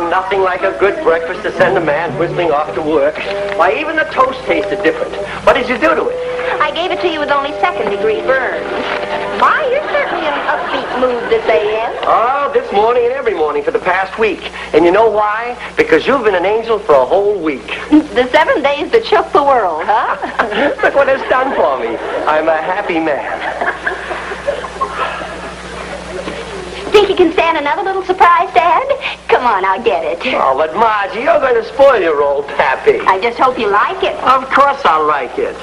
Nothing like a good breakfast to send a man whistling off to work. Why, even the toast tasted different. What did you do to it? I gave it to you with only second-degree burns. My, you're certainly in an upbeat mood this AM. Oh, this morning and every morning for the past week. And you know why? Because you've been an angel for a whole week. The 7 days that shook the world, huh? Look what it's done for me. I'm a happy man. Think you can stand another little surprise, Dad? Come on, I'll get it. Oh, but Margie, you're going to spoil your old pappy. I just hope you like it. Of course I'll like it.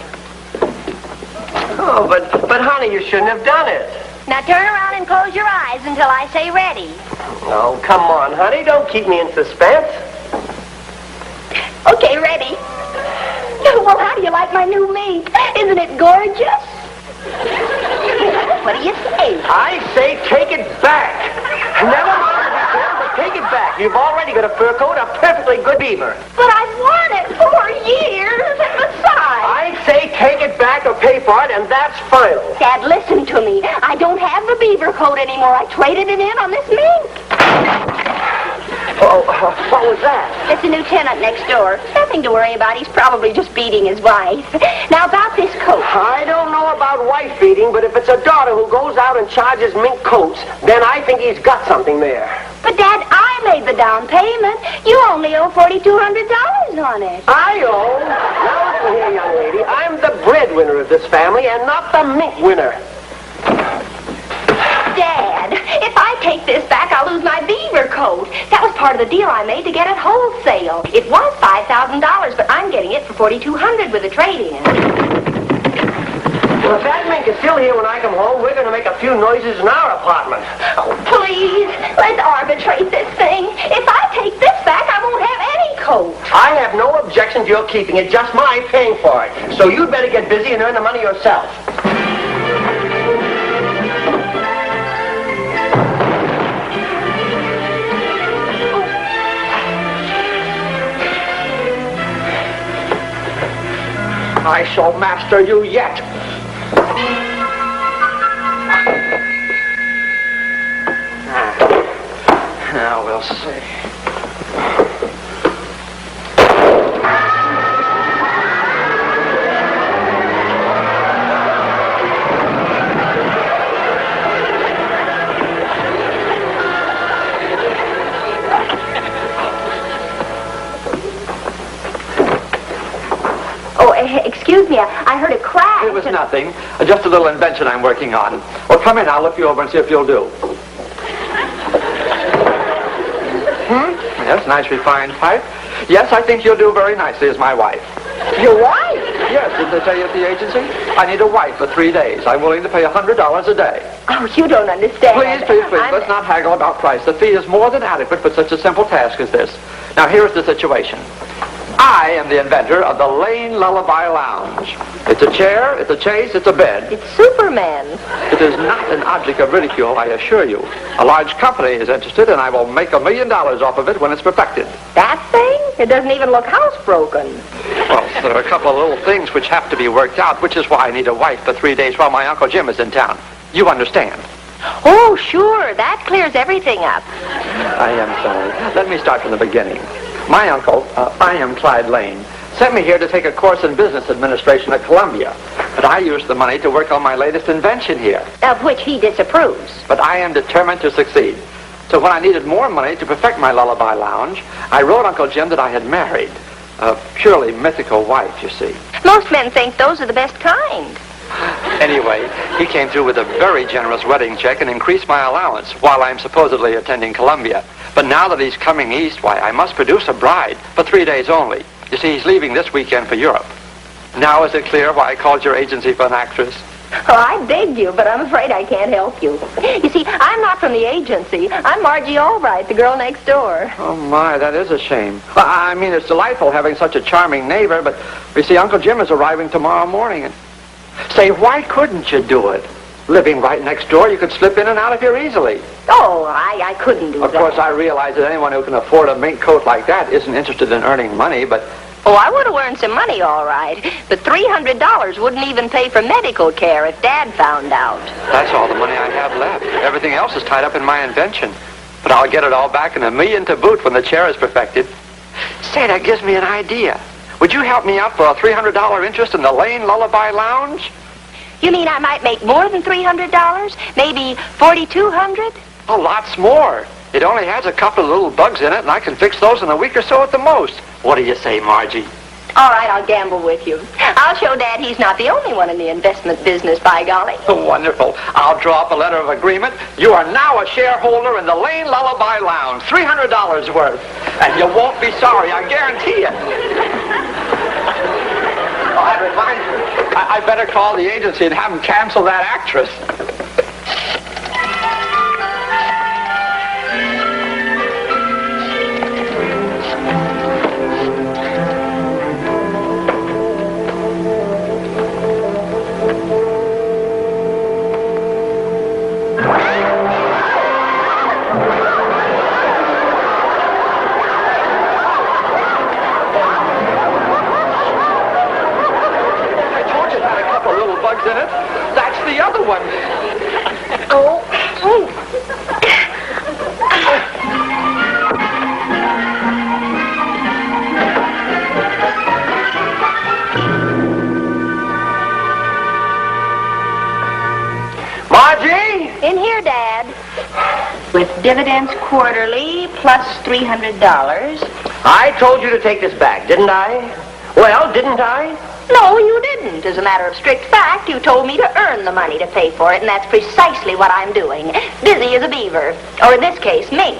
Oh, but honey, you shouldn't have done it. Now turn around and close your eyes until I say ready. Oh, come on, honey. Don't keep me in suspense. Okay, ready. Well, how do you like my new mink? Isn't it gorgeous? What do you say? I say take it back. Never mind the details, but take it back. You've already got a fur coat, a perfectly good beaver. But I've worn it for years, and besides... I say take it back or pay for it, and that's final. Dad, listen to me. I don't have the beaver coat anymore. I traded it in on this mink. Oh, what was that? It's a new tenant next door. Nothing to worry about. He's probably just beating his wife. Now, about this coat. I don't know about wife beating, but if it's a daughter who goes out and charges mink coats, then I think he's got something there. But, Dad, I made the down payment. You only owe $4,200 on it. I owe? Now, listen here, young lady. I'm the breadwinner of this family and not the mink winner. Dad, if I take this back, I'll lose my beaver coat. That was part of the deal I made to get it wholesale. It was $5,000, but I'm getting it for $4,200 with a trade-in. Well, if that mink is still here when I come home, we're going to make a few noises in our apartment. Oh, please, let's arbitrate this thing. If I take this back, I won't have any coat. I have no objection to your keeping it, just my paying for it. So you'd better get busy and earn the money yourself. I shall master you yet. Now we'll see. Excuse me, I heard a crack. It was nothing. Just a little invention I'm working on. Well, come in. I'll look you over and see if you'll do. Yes, nice refined pipe. Yes, I think you'll do very nicely as my wife. Your wife? Yes, didn't they tell you at the agency? I need a wife for 3 days. I'm willing to pay $100 a day. Oh, you don't understand. Please, let's not haggle about price. The fee is more than adequate for such a simple task as this. Now, here's the situation. I am the inventor of the Lane Lullaby Lounge. It's a chair, it's a chaise, it's a bed. It's Superman. It is not an object of ridicule, I assure you. A large company is interested, and I will make $1 million off of it when it's perfected. That thing? It doesn't even look housebroken. Well, there are a couple of little things which have to be worked out, which is why I need a wife for 3 days while my Uncle Jim is in town. You understand? Oh, sure. That clears everything up. I am sorry. Let me start from the beginning. My uncle, I am Clyde Lane, sent me here to take a course in business administration at Columbia. But I used the money to work on my latest invention here. Of which he disapproves. But I am determined to succeed. So when I needed more money to perfect my Lullaby Lounge, I wrote Uncle Jim that I had married a purely mythical wife, you see. Most men think those are the best kind. Anyway, he came through with a very generous wedding check and increased my allowance while I'm supposedly attending Columbia. But now that he's coming east, why, I must produce a bride for 3 days only. You see, he's leaving this weekend for Europe. Now is it clear why I called your agency for an actress? Oh, I begged you, but I'm afraid I can't help you. You see, I'm not from the agency. I'm Margie Albright, the girl next door. Oh, my, that is a shame. Well, I mean, it's delightful having such a charming neighbor, but you see, Uncle Jim is arriving tomorrow morning, and Say, why couldn't you do it? Living right next door, you could slip in and out of here easily. Oh, I couldn't do Of that. course, I realize that anyone who can afford a mink coat like that isn't interested in earning money, but... Oh, I would have earned some money, all right. But $300 wouldn't even pay for medical care if Dad found out. That's all the money I have left. Everything else is tied up in my invention. But I'll get it all back and $1 million to boot when the chair is perfected. Say, that gives me an idea. Would you help me out for a $300 interest in the Lane Lullaby Lounge? You mean I might make more than $300? Maybe $4,200? Oh, lots more. It only has a couple of little bugs in it, and I can fix those in a week or so at the most. What do you say, Margie? All right, I'll gamble with you. I'll show Dad he's not the only one in the investment business, by golly. Oh, wonderful. I'll draw up a letter of agreement. You are now a shareholder in the Lane Lullaby Lounge. $300 worth. And you won't be sorry, I guarantee it. Oh, that reminds me. I better call the agency and have them cancel that actress. In it. That's the other one. Oh. Margie? In here, Dad. With dividends quarterly plus $300. I told you to take this back, didn't I? Well, didn't I? No, you didn't. As a matter of strict fact, you told me to earn the money to pay for it, and that's precisely what I'm doing. Busy as a beaver. Or in this case, mink.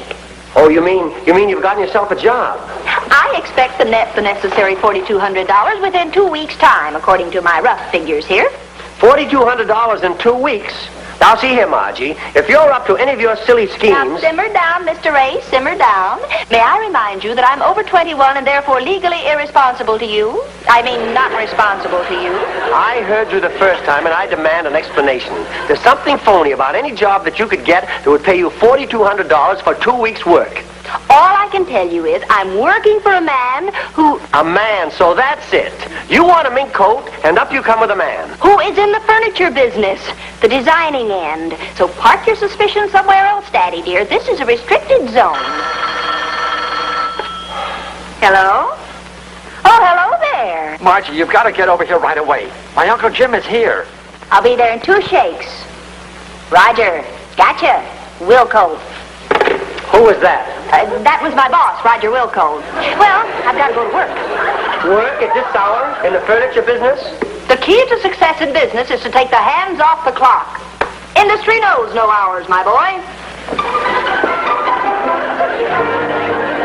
Oh, you mean you've gotten yourself a job? I expect to net the necessary $4,200 within 2 weeks' time, according to my rough figures here. $4,200 in 2 weeks? Now, see here, Margie. If you're up to any of your silly Now, schemes... simmer down, Mr. Ray, simmer down. May I remind you that I'm over 21 and therefore legally irresponsible to you? I mean, not responsible to you. I heard you the first time, and I demand an explanation. There's something phony about any job that you could get that would pay you $4,200 for 2 weeks' work. All I can tell you is I'm working for a man who... A man, so that's it. You want a mink coat, and up you come with a man. Who is in the furniture business, the designing end. So park your suspicions somewhere else, Daddy dear. This is a restricted zone. Hello? Oh, hello there. Margie, you've got to get over here right away. My Uncle Jim is here. I'll be there in 2 shakes. Roger. Gotcha. Wilco. Who was that? That was my boss, Roger Wilco. Well, I've got to go to work. Work at this hour in the furniture business? The key to success in business is to take the hands off the clock. Industry knows no hours, my boy.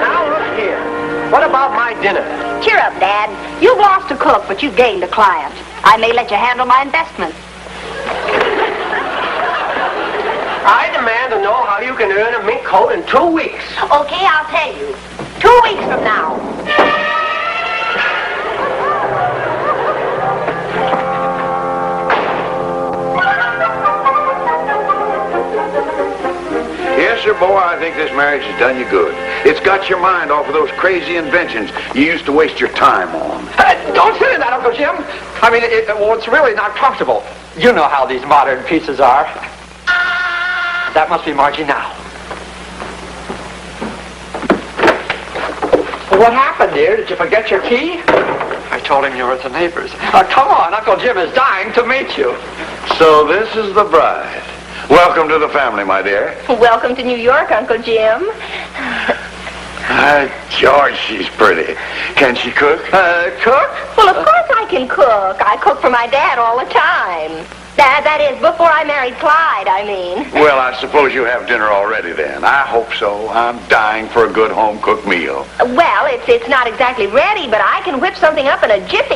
Now look here. What about my dinner? Cheer up, Dad. You've lost a cook, but you've gained a client. I may let you handle my investment. I demand to know how you can earn a mink coat in 2 weeks. Okay, I'll tell you. 2 weeks from now. Yes, sir, boy, I think this marriage has done you good. It's got your mind off of those crazy inventions you used to waste your time on. Don't say that, Uncle Jim. I mean, it's really not comfortable. You know how these modern pieces are. That must be Margie now. What happened, dear? Did you forget your key? I told him you were at the neighbor's. Come on, Uncle Jim is dying to meet you. So this is the bride. Welcome to the family, my dear. Welcome to New York, Uncle Jim. George, she's pretty. Can she cook? Cook? Well, of course I can cook. I cook for my dad all the time. That is, before I married Clyde, I mean. Well, I suppose you have dinner already then. I hope so. I'm dying for a good home-cooked meal. Well, it's not exactly ready, but I can whip something up in a jiffy.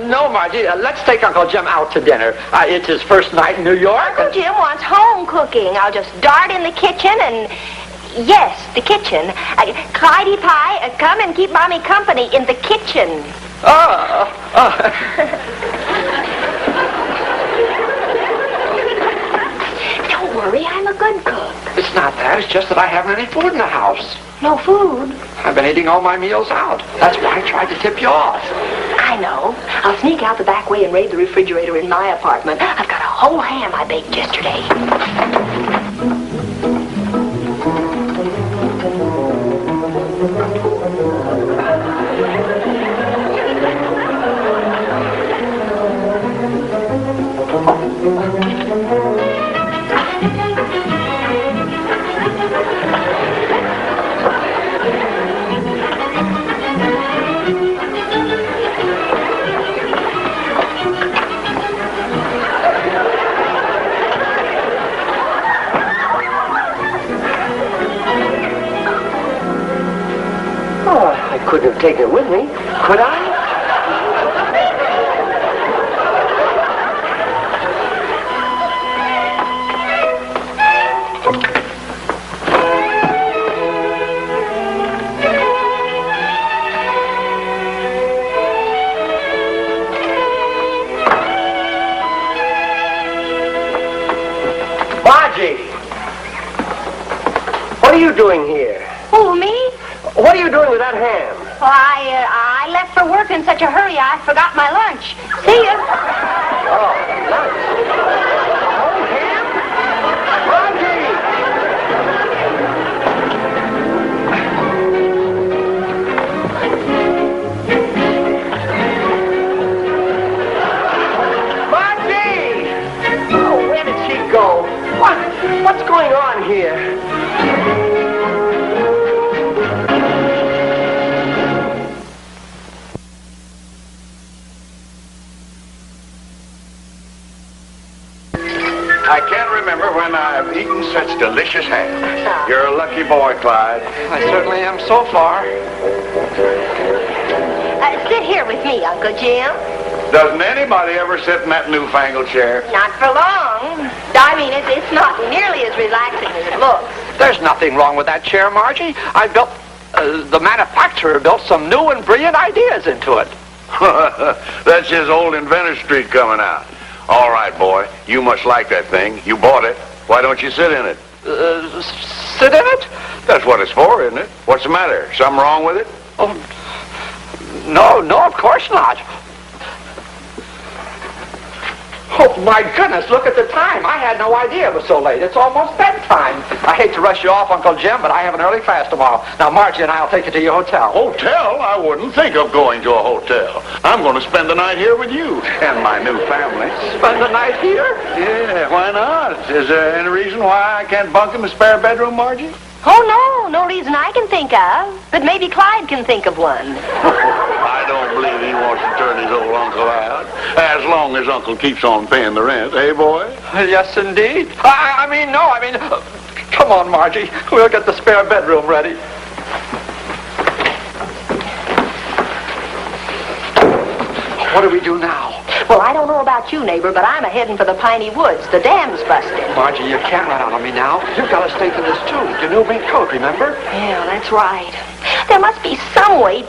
No, Margie. Let's take Uncle Jim out to dinner. It's his first night in New York. Uncle Jim wants home cooking. I'll just dart in the kitchen and... Yes, the kitchen. Clydie Pie, come and keep Mommy company in the kitchen. It's not that. It's just that I haven't any food in the house. No food? I've been eating all my meals out. That's why I tried to tip you off. I know. I'll sneak out the back way and raid the refrigerator in my apartment. I've got a whole ham I baked yesterday. Couldn't have taken it with me, could I? Margie! What are you doing here? Who, me? What are you doing with that ham? Well, I left for work in such a hurry I forgot my lunch. See ya. Oh, lunch. Oh, ham? Margie! Margie! Oh, where did she go? What's going on here? I can't remember when I've eaten such delicious ham. You're a lucky boy, Clyde. I certainly am so far. Sit here with me, Uncle Jim. Doesn't anybody ever sit in that newfangled chair? Not for long. I mean, it's not nearly as relaxing as it looks. There's nothing wrong with that chair, Margie. The manufacturer built some new and brilliant ideas into it. That's his old inventor streak coming out. All right, boy. You must like that thing. You bought it. Why don't you sit in it? Sit in it? That's what it's for, isn't it? What's the matter? Something wrong with it? Oh, no, of course not. Oh, my goodness, look at the time. I had no idea it was so late. It's almost bedtime. I hate to rush you off, Uncle Jim, but I have an early class tomorrow. Now, Margie and I will take you to your hotel. Hotel? I wouldn't think of going to a hotel. I'm going to spend the night here with you and my new family. Spend the night here? Yeah, why not? Is there any reason why I can't bunk in the spare bedroom, Margie? Oh, no reason I can think of. But maybe Clyde can think of one. I don't believe he wants to turn his old uncle out. As long as Uncle keeps on paying the rent, eh, boy? Yes, indeed. Come on, Margie. We'll get the spare bedroom ready. What do we do now? Well, I don't know about you, neighbor, but I'm a-heading for the Piney Woods. The dam's busted. Margie, you can't run out on me now. You've got a stake in this, too. Your new mink coat, remember? Yeah, that's right. There must be some way.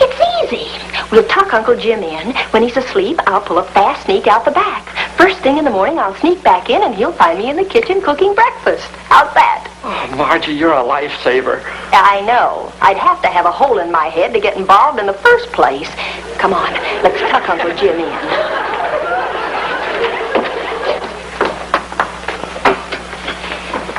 It's easy. We'll tuck Uncle Jim in. When he's asleep, I'll pull a fast sneak out the back. First thing in the morning, I'll sneak back in, and he'll find me in the kitchen cooking breakfast. How's that? Oh, Margie, you're a lifesaver. I know. I'd have to have a hole in my head to get involved in the first place. Come on, let's tuck Uncle Jim in.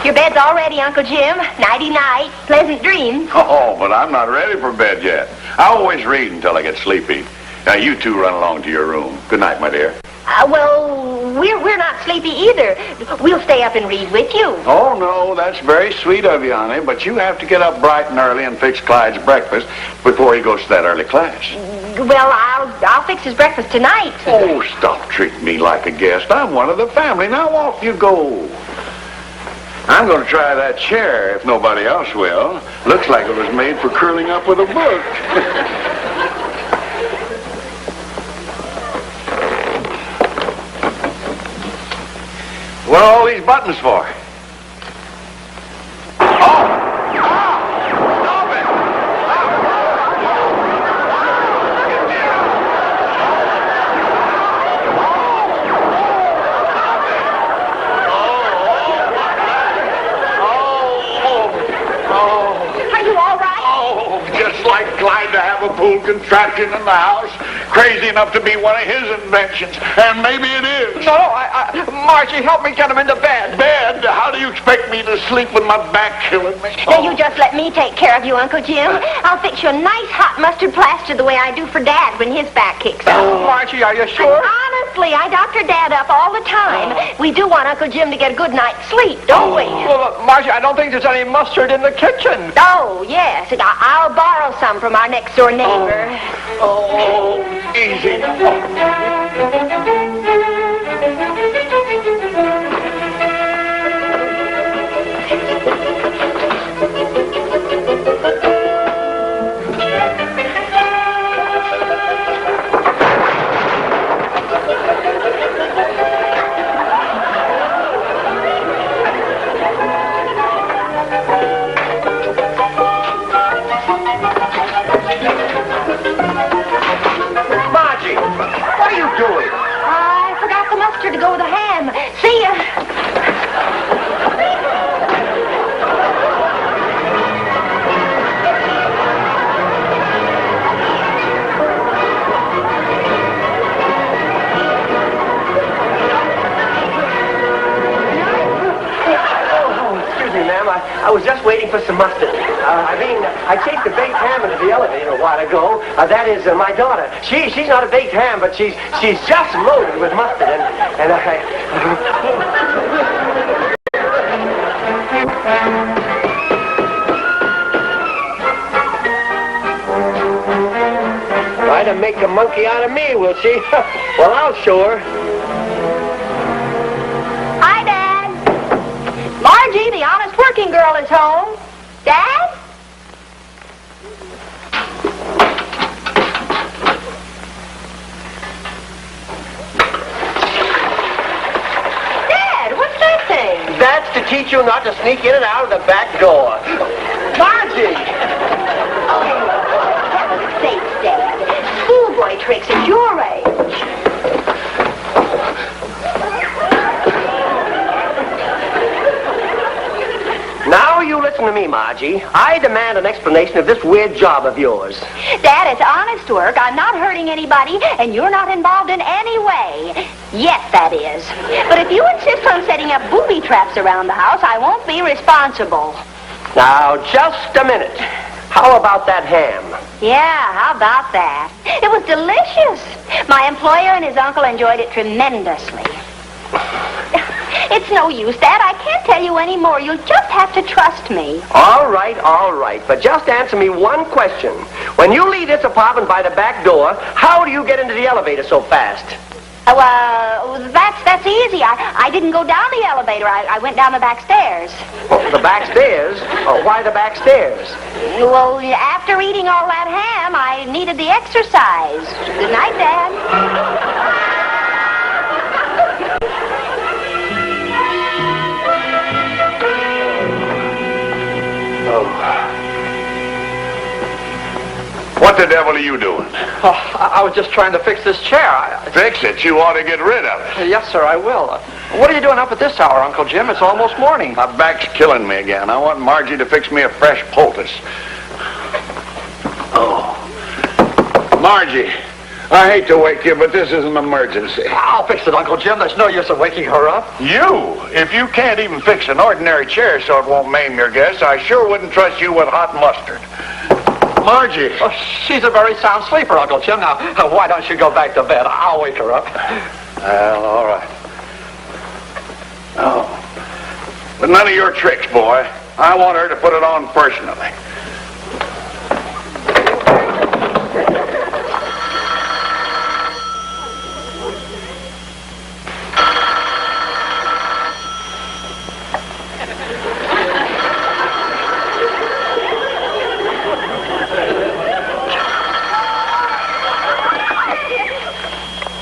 Your bed's all ready, Uncle Jim. Nighty-night. Pleasant dreams. Oh, but I'm not ready for bed yet. I always read until I get sleepy. Now, you two run along to your room. Good night, my dear. Well, we're not sleepy either. We'll stay up and read with you. Oh, no, that's very sweet of you, honey, but you have to get up bright and early and fix Clyde's breakfast before he goes to that early class. Well, I'll fix his breakfast tonight. Oh, stop treating me like a guest. I'm one of the family. Now off you go. I'm going to try that chair if nobody else will. Looks like it was made for curling up with a book. What are all these buttons for? a full contraption in the house, crazy enough to be one of his inventions. And maybe it is. No, Margie, help me get him into bed. Bed? How do you expect me to sleep with my back killing me? Now, you just let me take care of you, Uncle Jim. I'll fix you a nice hot mustard plaster the way I do for Dad when his back kicks up. Margie, are you sure? And honestly, I doctor Dad up all the time. We do want Uncle Jim to get a good night's sleep, don't we? Well, Margie, I don't think there's any mustard in the kitchen. Oh, yes. I'll borrow some from our next-door neighbor. Oh, easy. Margie, what are you doing? I forgot the mustard to go with the ham. See ya. Ma'am, I was just waiting for some mustard. I chased a baked ham into the elevator a while ago. That is my daughter. She's not a baked ham, but she's just loaded with mustard. And I... Try to make a monkey out of me, will she? Well, I'll show her. Hi, Dad. Margie, the honest working girl, is home. Dad? Dad, what's that thing? That's to teach you not to sneak in and out of the back door. Margie! Heaven's sakes, Dad. Schoolboy tricks at your age. Now you listen to me, Margie. I demand an explanation of this weird job of yours. Dad, it's honest work. I'm not hurting anybody, and you're not involved in any way. Yet, that is. But if you insist on setting up booby traps around the house, I won't be responsible. Now, just a minute. How about that ham? Yeah, how about that? It was delicious. My employer and his uncle enjoyed it tremendously. It's no use, Dad. I can't tell you any more. You'll just have to trust me. All right. But just answer me one question. When you leave this apartment by the back door, how do you get into the elevator so fast? Well, that's easy. I didn't go down the elevator. I went down the back stairs. Oh, the back stairs? Oh, why the back stairs? Well, after eating all that ham, I needed the exercise. Good night, Dad. What the devil are you doing? Oh, I was just trying to fix this chair. Fix it. You ought to get rid of it. Yes, sir, I will. What are you doing up at this hour, Uncle Jim? It's almost morning. My back's killing me again. I want Margie to fix me a fresh poultice. Oh. Margie, I hate to wake you, but this is an emergency. I'll fix it, Uncle Jim. There's no use in waking her up. You? If you can't even fix an ordinary chair so it won't maim your guests, I sure wouldn't trust you with hot mustard. Margie. Oh, she's a very sound sleeper, Uncle Jim. Now, why don't you go back to bed? I'll wake her up. Well, all right. Oh. But none of your tricks, boy. I want her to put it on personally.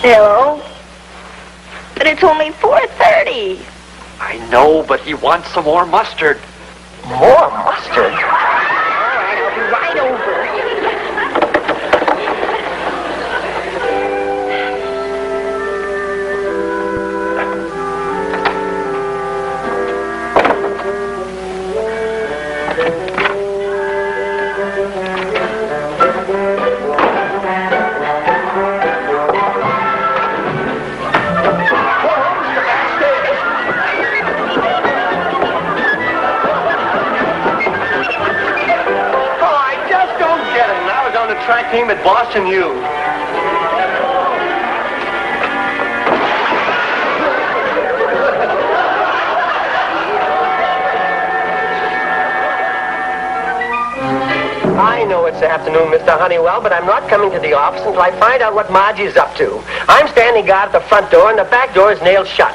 Hello? But it's only 4:30. I know, but he wants some more mustard. More mustard? All right, I'll be right over. anything but bossing you. I know it's afternoon, Mr. Honeywell, but I'm not coming to the office until I find out what Margie's up to. I'm standing guard at the front door, and the back door is nailed shut.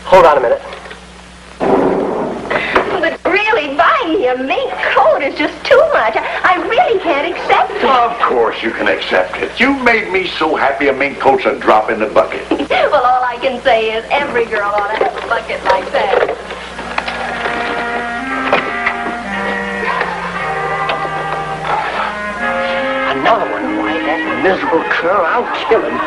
Hold on a minute. But really, buying me a mink coat is just too much. I really can't accept it. Of course you can accept it. You made me so happy a mink coat's a drop in the bucket. Well, all I can say is every girl ought to have a bucket like that. Another one. Why, that miserable cur, I'll kill him.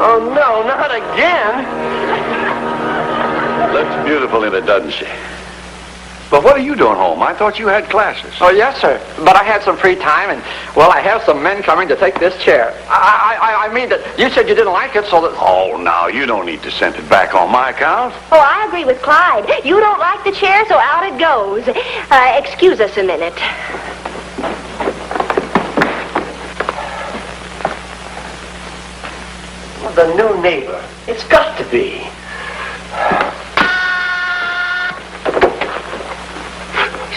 Oh, no, not again. Looks beautiful in it, doesn't she? But what are you doing home? I thought you had classes. Oh, yes, sir. But I had some free time, and, well, I have some men coming to take this chair. I mean that you said you didn't like it, so that... Oh, now, you don't need to send it back on my account. Oh, I agree with Clyde. You don't like the chair, so out it goes. Excuse us a minute. The new neighbor. It's got to be.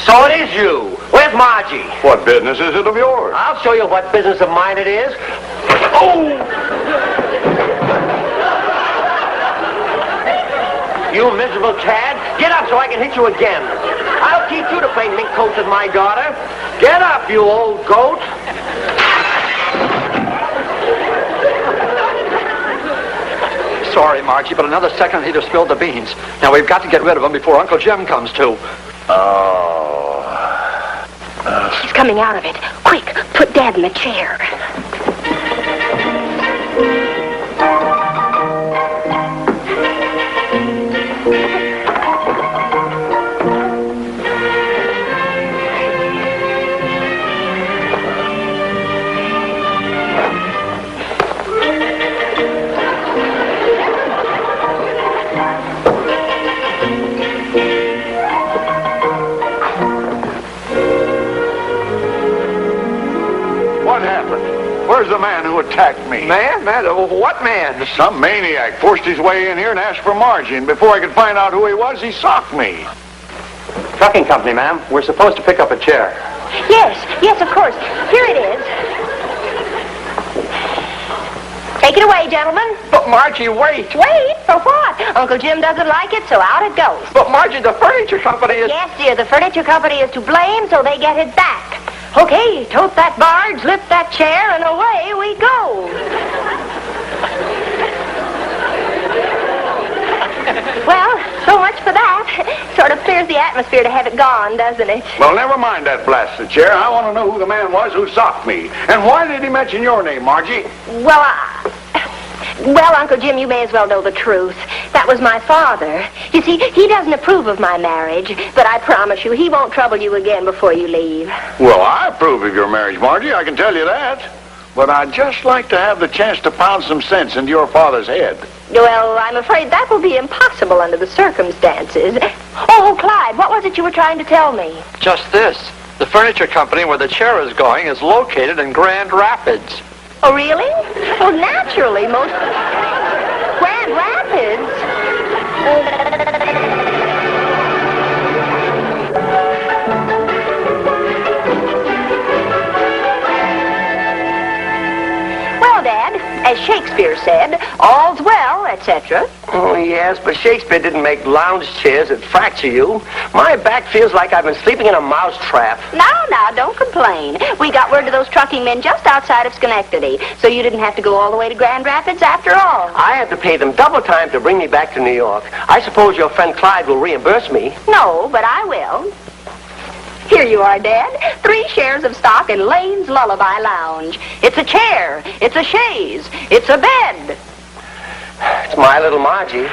So it is you. Where's Margie? What business is it of yours? I'll show you what business of mine it is. Oh! You miserable cad. Get up so I can hit you again. I'll teach you to play mink coats with my daughter. Get up, you old goat. Sorry, Margie, but another second he'd have spilled the beans. Now, we've got to get rid of him before Uncle Jim comes, too. He's coming out of it. Quick, put Dad in the chair. Where's the man who attacked me? Man? What man? Some maniac forced his way in here and asked for Margie, and before I could find out who he was, he socked me. Trucking company, ma'am. We're supposed to pick up a chair. Yes, of course. Here it is. Take it away, gentlemen. But, Margie, wait. Wait? For what? Uncle Jim doesn't like it, so out it goes. But, Margie, the furniture company is... Yes, dear, the furniture company is to blame, so they get it back. Okay, tote that barge, lift that chair, and away we go. Well, so much for that. Sort of clears the atmosphere to have it gone, doesn't it? Well, never mind that blasted chair. I want to know who the man was who socked me. And why did he mention your name, Margie? Well, Uncle Jim, you may as well know the truth. That was my father. You see, he doesn't approve of my marriage, but I promise you, he won't trouble you again before you leave. Well, I approve of your marriage, Margie, I can tell you that. But I'd just like to have the chance to pound some sense into your father's head. Well, I'm afraid that will be impossible under the circumstances. Oh, Clyde, what was it you were trying to tell me? Just this. The furniture company where the chair is going is located in Grand Rapids. Oh, really? Well, naturally, most... Grand Rapids? Well, Dad, as Shakespeare said, all's well, etc. Oh, yes, but Shakespeare didn't make lounge chairs that fracture you. My back feels like I've been sleeping in a mouse trap. Now, don't complain. We got word to those trucking men just outside of Schenectady, so you didn't have to go all the way to Grand Rapids after all. I had to pay them double time to bring me back to New York. I suppose your friend Clyde will reimburse me. No, but I will. Here you are, Dad. 3 shares of stock in Lane's Lullaby Lounge. It's a chair. It's a chaise. It's a bed. It's my little Margie.